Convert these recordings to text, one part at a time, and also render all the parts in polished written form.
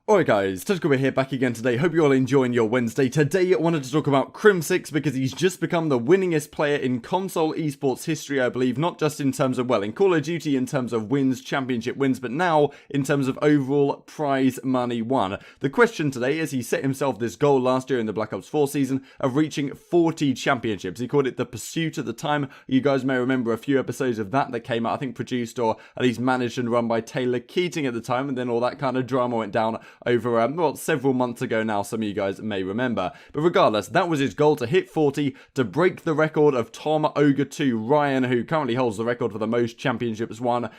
Alright guys, Tactical here back again today. Hope you're all enjoying your Wednesday. Today I wanted to talk about Crimsix because he's just become the winningest player in console esports history, I believe, not just in terms of, well, in Call of Duty in terms of wins, championship wins, but now in terms of overall prize money won. The question today is he set himself this goal last year in the Black Ops 4 season of reaching 40 championships. He called it the Pursuit at the time. You guys may remember a few episodes of that came out, I think produced or at least managed and run by Taylor Keating at the time, and then all that kind of drama went down over, well, several months ago now, some of you guys may remember. But regardless, that was his goal, to hit 40, to break the record of Tom Ogre 2 Ryan, who currently holds the record for the most championships won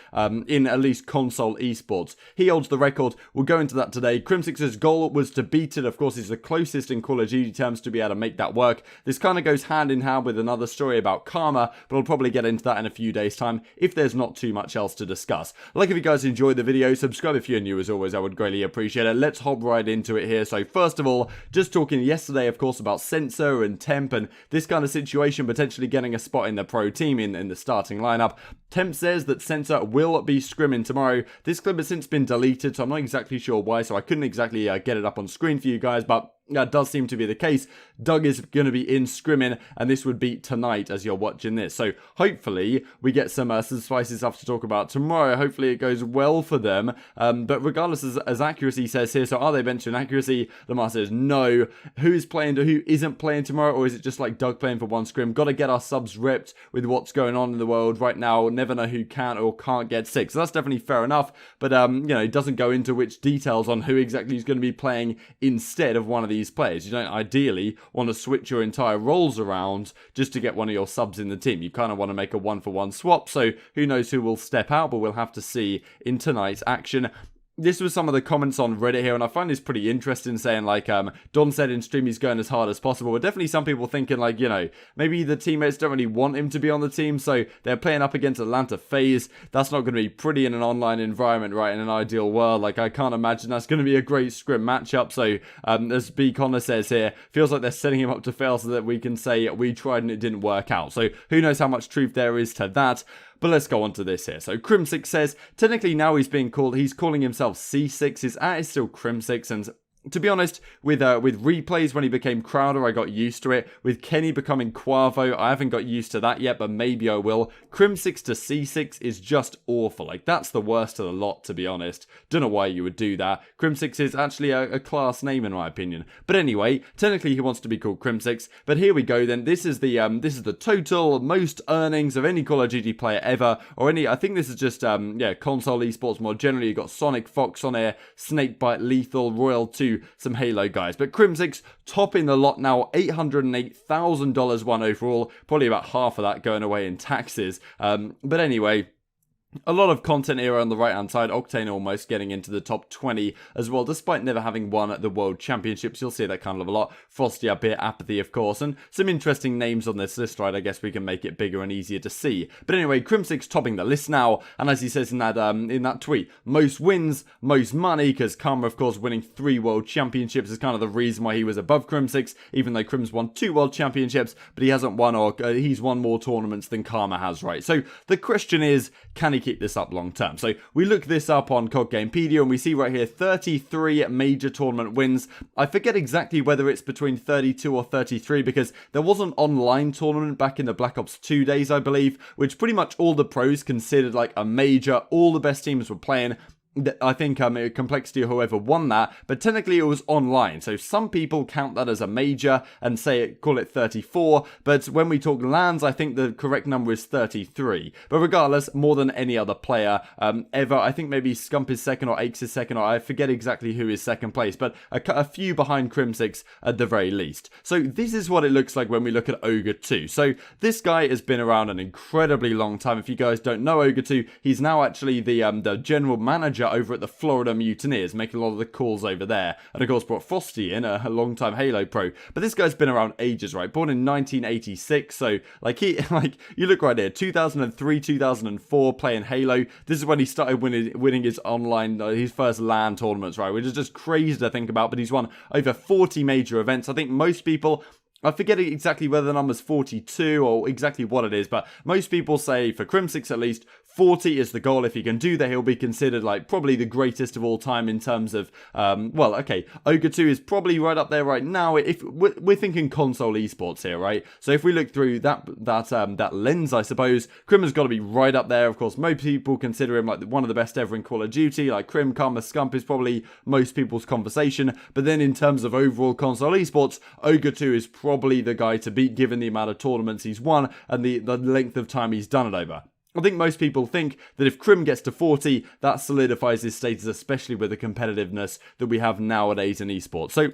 in at least console esports. He holds the record. We'll go into that today. Crimsix's goal was to beat it. Of course, he's the closest in Call of Duty terms to be able to make that work. This kind of goes hand in hand with another story about karma, but I'll probably get into that in a few days' time if there's not too much else to discuss. Like if you guys enjoyed the video, subscribe if you're new as always, I would greatly appreciate it. Let's hop right into it here. So first of all, just talking yesterday, of course, about Sensor and Temp and this kind of situation, potentially getting a spot in the pro team in the starting lineup. Temp says that Sensor will be scrimming tomorrow. This clip has since been deleted, so I'm not exactly sure why, so I couldn't exactly get it up on screen for you guys, but that does seem to be the case. Doug is going to be in scrimming, and this would be tonight as you're watching this. So hopefully we get some spicy stuff to talk about tomorrow. Hopefully it goes well for them. But regardless, as accuracy says here, so are they benching accuracy? Lamar says no. Who's playing to who isn't playing tomorrow, or is it just like Doug playing for one scrim? Got to get our subs ripped with what's going on in the world right now. Never know who can or can't get sick. So that's definitely fair enough. But you know, it doesn't go into which details on who exactly is going to be playing instead of one of these players. You don't ideally want to switch your entire roles around just to get one of your subs in the team. You kind of want to make a one-for-one swap, so who knows who will step out, but we'll have to see in tonight's action. This was some of the comments on Reddit here, and I find this pretty interesting, saying like, Don said in stream he's going as hard as possible, but definitely some people thinking like, you know, maybe the teammates don't really want him to be on the team, so they're playing up against Atlanta FaZe. That's not going to be pretty in an online environment, right, in an ideal world. Like, I can't imagine that's going to be a great scrim matchup, so as B. Connor says here, feels like they're setting him up to fail so that we can say we tried and it didn't work out. So who knows how much truth there is to that. But let's go on to this here. So Crimsix says, technically now he's calling himself C6. His at is still Crimsix, and to be honest, with replays when he became Crowder, I got used to it. With Kenny becoming Quavo, I haven't got used to that yet, but maybe I will. Crimsix to C6 is just awful. Like, that's the worst of the lot, to be honest. Don't know why you would do that. Crimsix is actually a class name, in my opinion. But anyway, technically he wants to be called Crimsix. But here we go then. This is the total most earnings of any Call of Duty player ever, or any. I think this is just yeah, console esports more generally. You got Sonic Fox on here, Snakebite, Lethal, Royal 2. Some Halo guys, but Crimsix topping the lot now, $808,000 won overall, probably about half of that going away in taxes. But anyway, a lot of content here on the right-hand side. Octane almost getting into the top 20 as well, despite never having won at the World Championships. You'll see that kind of a lot. Frosty up here, Apathy, of course, and some interesting names on this list, right? I guess we can make it bigger and easier to see. But anyway, Crimsix topping the list now, and as he says in that tweet, most wins, most money, because Karma, of course, winning 3 World Championships is kind of the reason why he was above Crimsix, even though Crims won 2 World Championships, but he hasn't won, or he's won more tournaments than Karma has, right? So the question is, can he keep this up long term? So we look this up on COD Gamepedia, and we see right here 33 major tournament wins. I forget exactly whether it's between 32 or 33, because there was an online tournament back in the Black Ops 2 days, I believe, which pretty much all the pros considered like a major. All the best teams were playing. I think Complexity or whoever won that, but technically it was online, so some people count that as a major and call it 34, but when we talk LANs, I think the correct number is 33, but regardless, more than any other player ever. I think maybe Scump is second, or Aches is second, or I forget exactly who is second place, but a few behind Crimsix at the very least. So this is what it looks like when we look at Ogre 2. So this guy has been around an incredibly long time. If you guys don't know Ogre 2, he's now actually the general manager over at the Florida Mutineers, making a lot of the calls over there, and of course brought Frosty in, a long-time Halo pro. But this guy's been around ages, right? Born in 1986, so like you look right here, 2003, 2004, playing Halo. This is when he started winning his online, his first LAN tournaments, right? Which is just crazy to think about. But he's won over 40 major events. I think most people, I forget exactly whether the number's 42 or exactly what it is, but most people say, for Crimsix at least, 40 is the goal. If he can do that, he'll be considered like probably the greatest of all time in terms of, well, okay, Ogre 2 is probably right up there right now. If we're thinking console esports here, right? So if we look through that lens, I suppose, Crim has got to be right up there. Of course, most people consider him like one of the best ever in Call of Duty. Like Crim, Karma, Scump is probably most people's conversation. But then in terms of overall console esports, Ogre 2 is probably the guy to beat given the amount of tournaments he's won and the length of time he's done it over. I think most people think that if Crim gets to 40, that solidifies his status, especially with the competitiveness that we have nowadays in esports. So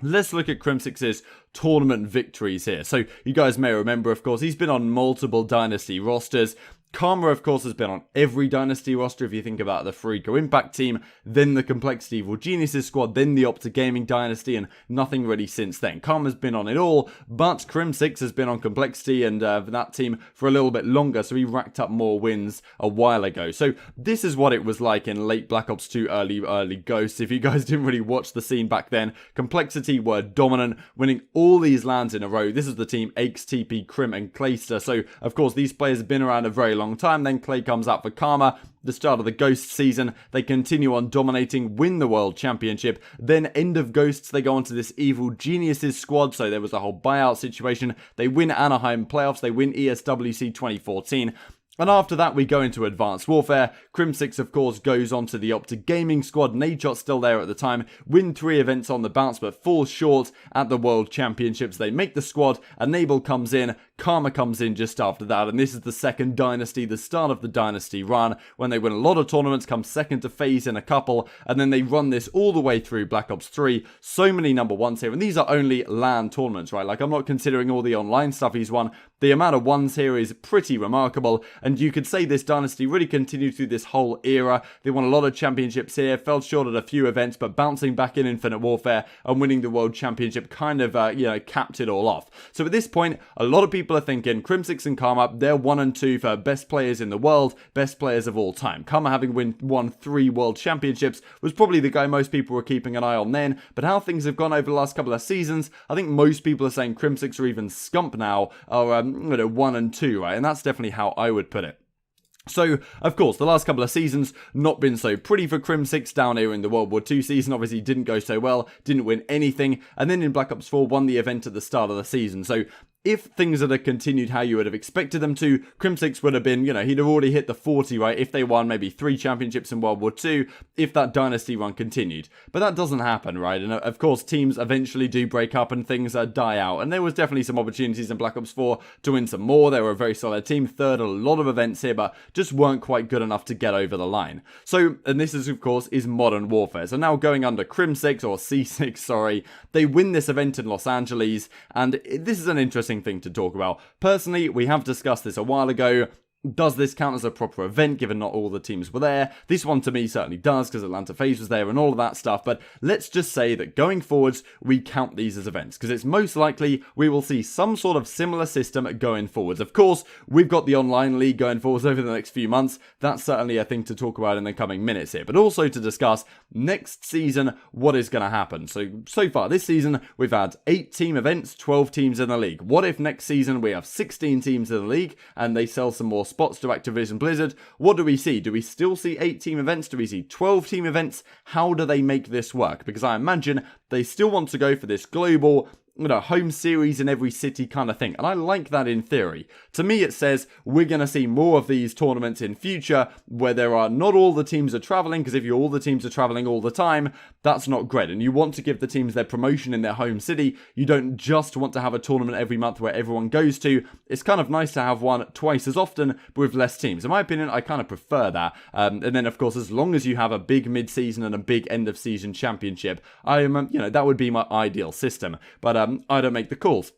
let's look at Crimsix's tournament victories here. So you guys may remember, of course, he's been on multiple Dynasty rosters. Karma, of course, has been on every Dynasty roster. If you think about the Freako Impact team, then the Complexity Evil Geniuses squad, then the OpTic Gaming Dynasty, and nothing really since then. Karma's been on it all, but Crimsix has been on Complexity and that team for a little bit longer, so he racked up more wins a while ago. So this is what it was like in late Black Ops 2, early Ghosts. If you guys didn't really watch the scene back then, Complexity were dominant, winning all these lands in a row. This is the team Aches, TP, Crim, and Clayster. So, of course, these players have been around a very long time. Then Clay comes out for Karma, the start of the Ghost season. They continue on dominating, win the World Championship. Then end of Ghosts, they go on to this Evil Geniuses squad, so there was a whole buyout situation. They win Anaheim playoffs, they win ESWC 2014. And after that, we go into Advanced Warfare. Crimsix, of course, goes on to the OpTic Gaming squad. Nadeshot's still there at the time. Win 3 events on the bounce, but fall short at the World Championships. They make the squad. Enable comes in. Karma comes in just after that. And this is the second Dynasty, the start of the Dynasty run, when they win a lot of tournaments, come second to FaZe in a couple, and then they run this all the way through Black Ops 3. So many number ones here. And these are only LAN tournaments, right? Like, I'm not considering all the online stuff he's won. The amount of ones here is pretty remarkable. And you could say this Dynasty really continued through this whole era. They won a lot of championships here, fell short at a few events, but bouncing back in Infinite Warfare and winning the World Championship kind of, capped it all off. So at this point, a lot of people are thinking Crimsix and Karma, they're 1 and 2 for best players in the world, best players of all time. Karma, having won 3 World Championships, was probably the guy most people were keeping an eye on then, but how things have gone over the last couple of seasons, I think most people are saying Crimsix or even Scump now are 1 and 2, right? And that's definitely how I would put it. So, of course, the last couple of seasons not been so pretty for Crimsix. Down here in the World War II season, obviously didn't go so well, didn't win anything, and then in Black Ops 4 won the event at the start of the season. So if things had continued how you would have expected them to, Crimsix would have been, he'd have already hit the 40, right, if they won maybe 3 championships in World War II, if that Dynasty run continued. But that doesn't happen, right? And of course, teams eventually do break up and things die out. And there was definitely some opportunities in Black Ops 4 to win some more. They were a very solid team, third at a lot of events here, but just weren't quite good enough to get over the line. So, and this is, of course, is Modern Warfare. So now going under Crimsix, or C6, sorry, they win this event in Los Angeles, and this is an interesting thing to talk about. Personally, we have discussed this a while ago. Does this count as a proper event, given not all the teams were there? This one to me certainly does, because Atlanta FaZe was there and all of that stuff, but let's just say that going forwards, we count these as events, because it's most likely we will see some sort of similar system going forwards. Of course, we've got the online league going forwards over the next few months. That's certainly a thing to talk about in the coming minutes here, but also to discuss next season what is going to happen. So far this season, we've had 8 team events, 12 teams in the league. What if next season we have 16 teams in the league, and they sell some more spots to Activision Blizzard? What do we see? Do we still see 8 team events? Do we see 12 team events? How do they make this work? Because I imagine they still want to go for this global, home series in every city kind of thing. And I like that in theory. To me, it says we're going to see more of these tournaments in future where there are not all the teams are traveling, because if all the teams are traveling all the time, that's not great. And you want to give the teams their promotion in their home city. You don't just want to have a tournament every month where everyone goes to. It's kind of nice to have one twice as often, but with less teams. In my opinion, I kind of prefer that. And then, of course, as long as you have a big mid-season and a big end-of-season championship, that would be my ideal system. But I don't make the calls.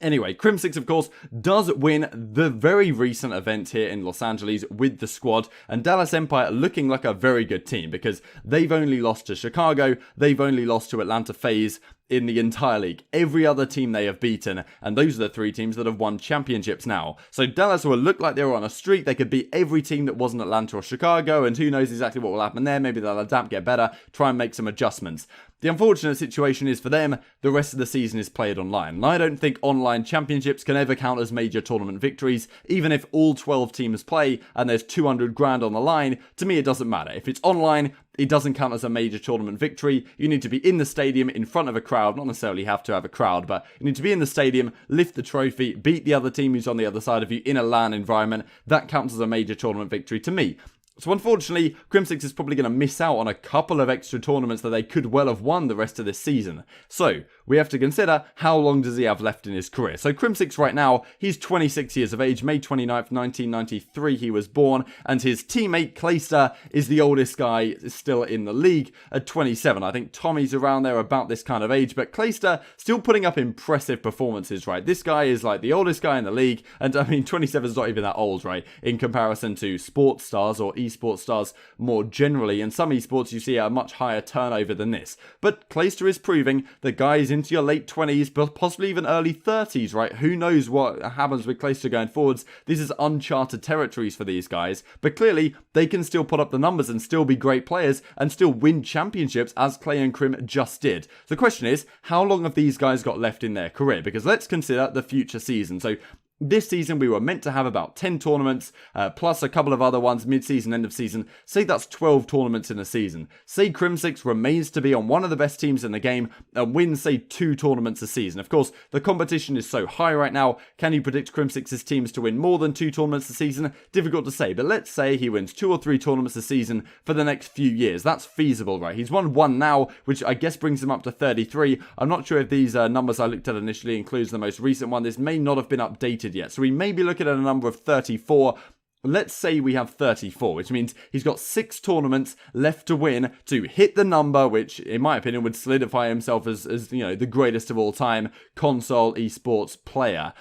Anyway, Crimsix, of course, does win the very recent event here in Los Angeles with the squad, and Dallas Empire looking like a very good team, because they've only lost to Chicago, they've only lost to Atlanta FaZe in the entire league. Every other team they have beaten, and those are the 3 teams that have won championships now. So Dallas will look like they were on a streak. They could beat every team that wasn't Atlanta or Chicago, and who knows exactly what will happen there. Maybe they'll adapt, get better, try and make some adjustments. The unfortunate situation is for them, the rest of the season is played online. And I don't think online championships can ever count as major tournament victories, even if all 12 teams play and there's 200 grand on the line. To me, it doesn't matter. If it's online, it doesn't count as a major tournament victory. You need to be in the stadium in front of a crowd, not necessarily have to have a crowd, but you need to be in the stadium, lift the trophy, beat the other team who's on the other side of you in a LAN environment. That counts as a major tournament victory to me. So unfortunately, Crimsix is probably going to miss out on a couple of extra tournaments that they could well have won the rest of this season. So we have to consider, how long does he have left in his career? So Crimsix right now, he's 26 years of age, May 29th, 1993 he was born, and his teammate Clayster is the oldest guy still in the league at 27. I think Tommy's around there about this kind of age, but Clayster still putting up impressive performances, right? This guy is like the oldest guy in the league, and I mean 27 is not even that old, right? In comparison to sports stars or esports stars more generally. In some esports you see a much higher turnover than this. But Clayster is proving that guys into your late 20s, but possibly even early 30s, right? Who knows what happens with Clayster going forwards. This is uncharted territories for these guys. But clearly, they can still put up the numbers and still be great players and still win championships as Clay and Crim just did. The question is, how long have these guys got left in their career? Because let's consider the future season. So this season, we were meant to have about 10 tournaments, plus a couple of other ones, mid-season, end of season. Say that's 12 tournaments in a season. Say Crimsix remains to be on one of the best teams in the game and wins, say, 2 tournaments a season. Of course, the competition is so high right now. Can you predict Crimsix's teams to win more than 2 tournaments a season? Difficult to say, but let's say he wins 2 or 3 tournaments a season for the next few years. That's feasible, right? He's won 1 now, which I guess brings him up to 33. I'm not sure if these numbers I looked at initially includes the most recent one. This may not have been updated yet. So we may be looking at a number of 34. Let's say we have 34, which means he's got 6 tournaments left to win to hit the number, which in my opinion would solidify himself as you know, the greatest of all time console esports player.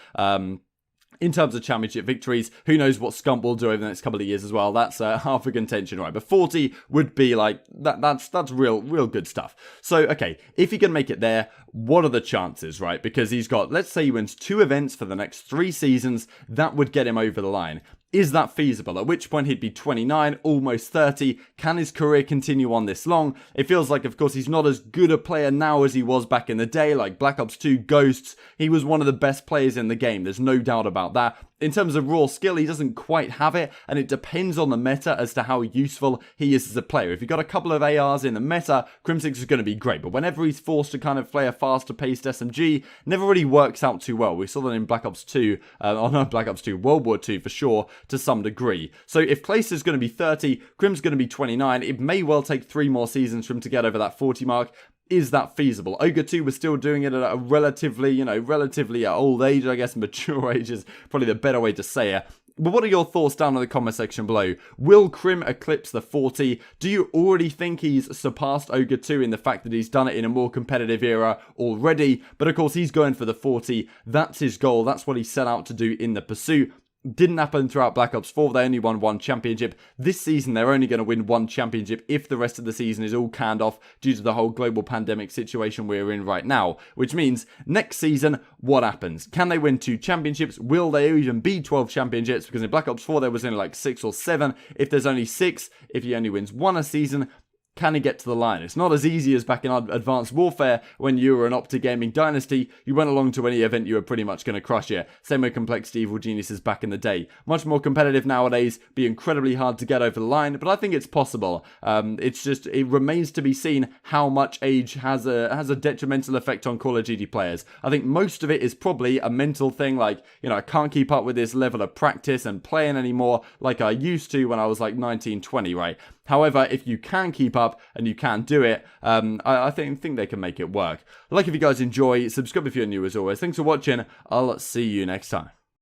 In terms of championship victories, who knows what Scump will do over the next couple of years as well. That's half a contention, right? But 40 would be like, that's real good stuff. So, okay, if he can make it there, what are the chances, right? Because he's got, let's say he wins 2 events for the next 3 seasons, that would get him over the line. Is that feasible? At which point he'd be 29, almost 30. Can his career continue on this long? It feels like, of course, he's not as good a player now as he was back in the day, like Black Ops 2, Ghosts. He was one of the best players in the game. There's no doubt about that. In terms of raw skill, he doesn't quite have it, and it depends on the meta as to how useful he is as a player. If you've got a couple of ARs in the meta, Crimsix is going to be great, but whenever he's forced to kind of play a faster paced SMG, never really works out too well. We saw that in Black Ops 2, Black Ops 2, World War 2 for sure, to some degree. So if Clayster's going to be 30, Crim's going to be 29, it may well take 3 more seasons for him to get over that 40 mark. Is that feasible? Ogre 2 was still doing it at a relatively old age, I guess. Mature age is probably the better way to say it. But what are your thoughts down in the comment section below? Will Crim eclipse the 40? Do you already think he's surpassed Ogre 2 in the fact that he's done it in a more competitive era already? But of course, he's going for the 40. That's his goal. That's what he set out to do in the pursuit. Didn't happen throughout Black Ops 4. They only won 1 championship. This season, they're only going to win 1 championship if the rest of the season is all canned off due to the whole global pandemic situation we're in right now. Which means, next season, what happens? Can they win 2 championships? Will they even be 12 championships? Because in Black Ops 4, there was only like 6 or 7. If there's only 6, if he only wins 1 a season, can he get to the line? It's not as easy as back in Advanced Warfare when you were an OpTic Gaming Dynasty. You went along to any event, you were pretty much going to crush it. Same with Complexity Evil Geniuses back in the day. Much more competitive nowadays, be incredibly hard to get over the line, but I think it's possible. It's just, it remains to be seen how much age has a detrimental effect on Call of Duty players. I think most of it is probably a mental thing, like, you know, I can't keep up with this level of practice and playing anymore like I used to when I was like 19, 20, right? However, if you can keep up and you can do it, I think they can make it work. Like if you guys enjoy, subscribe if you're new as always. Thanks for watching. I'll see you next time.